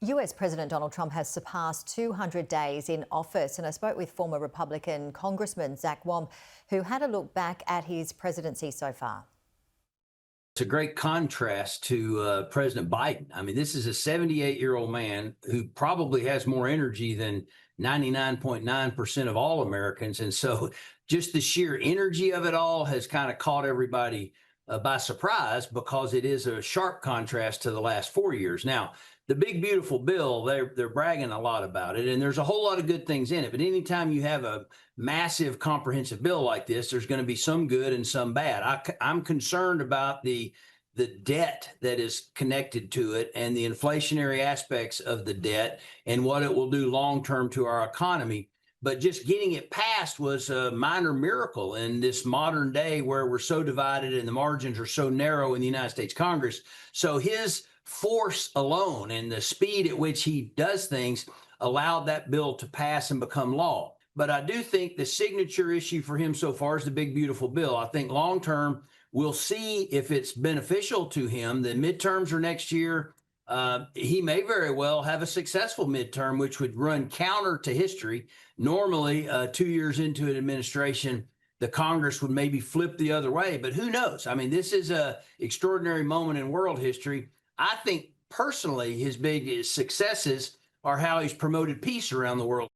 US President Donald Trump has surpassed 200 days in office, and I spoke with former Republican Congressman Zach Wamp, who had a look back at his presidency so far. It's a great contrast to President Biden. I mean, this is a 78-year-old man who probably has more energy than 99.9% of all Americans. And so just the sheer energy of it all has kind of caught everybody by surprise, because it is a sharp contrast to the last 4 years. Now, the big, beautiful bill, they're bragging a lot about it, and there's a whole lot of good things in it. But anytime you have a massive comprehensive bill like this, there's going to be some good and some bad. I'm concerned about the debt that is connected to it and the inflationary aspects of the debt and what it will do long term to our economy. But just getting it passed was a minor miracle in this modern day where we're so divided and the margins are so narrow in the United States Congress. So his force alone and the speed at which he does things allowed that bill to pass and become law. But I do think the signature issue for him so far is the big, beautiful bill. I think long term, we'll see if it's beneficial to him. The midterms are next year. He may very well have a successful midterm, which would run counter to history. Normally, 2 years into an administration, the Congress would maybe flip the other way, but who knows? I mean, this is an extraordinary moment in world history. I think personally, his biggest successes are how he's promoted peace around the world.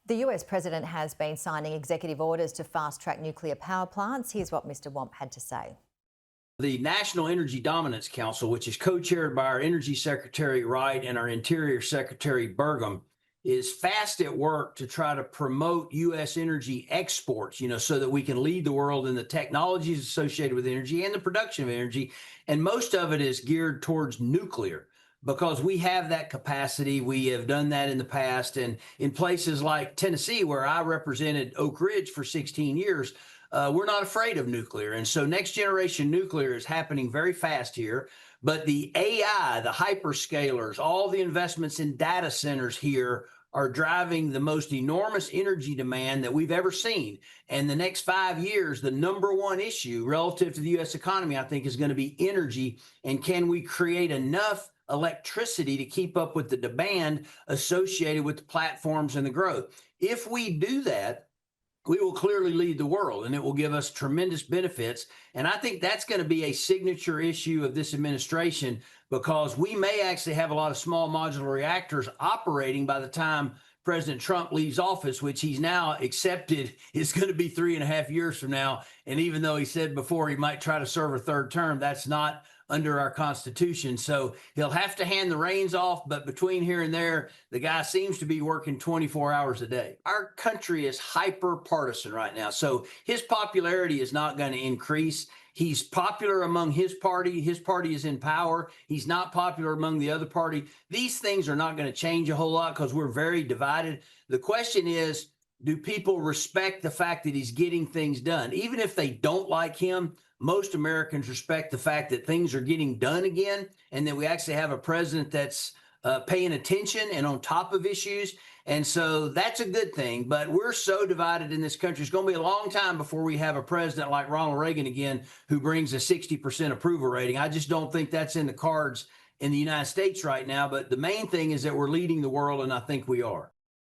The US president has been signing executive orders to fast-track nuclear power plants. Here's what Mr. Wamp had to say. The National Energy Dominance Council, which is co-chaired by our Energy Secretary Wright and our Interior Secretary Burgum, is fast at work to try to promote U.S. energy exports, so that we can lead the world in the technologies associated with energy and the production of energy. And most of it is geared towards nuclear, because we have that capacity. We have done that in the past. And in places like Tennessee, where I represented Oak Ridge for 16 years, we're not afraid of nuclear. And so next generation nuclear is happening very fast here. But the AI, the hyperscalers, all the investments in data centers here are driving the most enormous energy demand that we've ever seen. And the next 5 years, the number one issue relative to the U.S. economy, I think, is going to be energy. And can we create enough electricity to keep up with the demand associated with the platforms and the growth? If we do that, we will clearly lead the world, and it will give us tremendous benefits. And I think that's going to be a signature issue of this administration, because we may actually have a lot of small modular reactors operating by the time President Trump leaves office, which he's now accepted is going to be 3.5 years from now. And even though he said before he might try to serve a third term, that's not under our Constitution. So he'll have to hand the reins off. But between here and there, the guy seems to be working 24 hours a day. Our country is hyper partisan right now. So his popularity is not going to increase. He's popular among his party. His party is in power. He's not popular among the other party. These things are not going to change a whole lot because we're very divided. The question is, do people respect the fact that he's getting things done? Even if they don't like him, most Americans respect the fact that things are getting done again, and that we actually have a president that's paying attention and on top of issues. And so that's a good thing. But we're so divided in this country. It's going to be a long time before we have a president like Ronald Reagan again, who brings a 60% approval rating. I just don't think that's in the cards in the United States right now. But the main thing is that we're leading the world, and I think we are.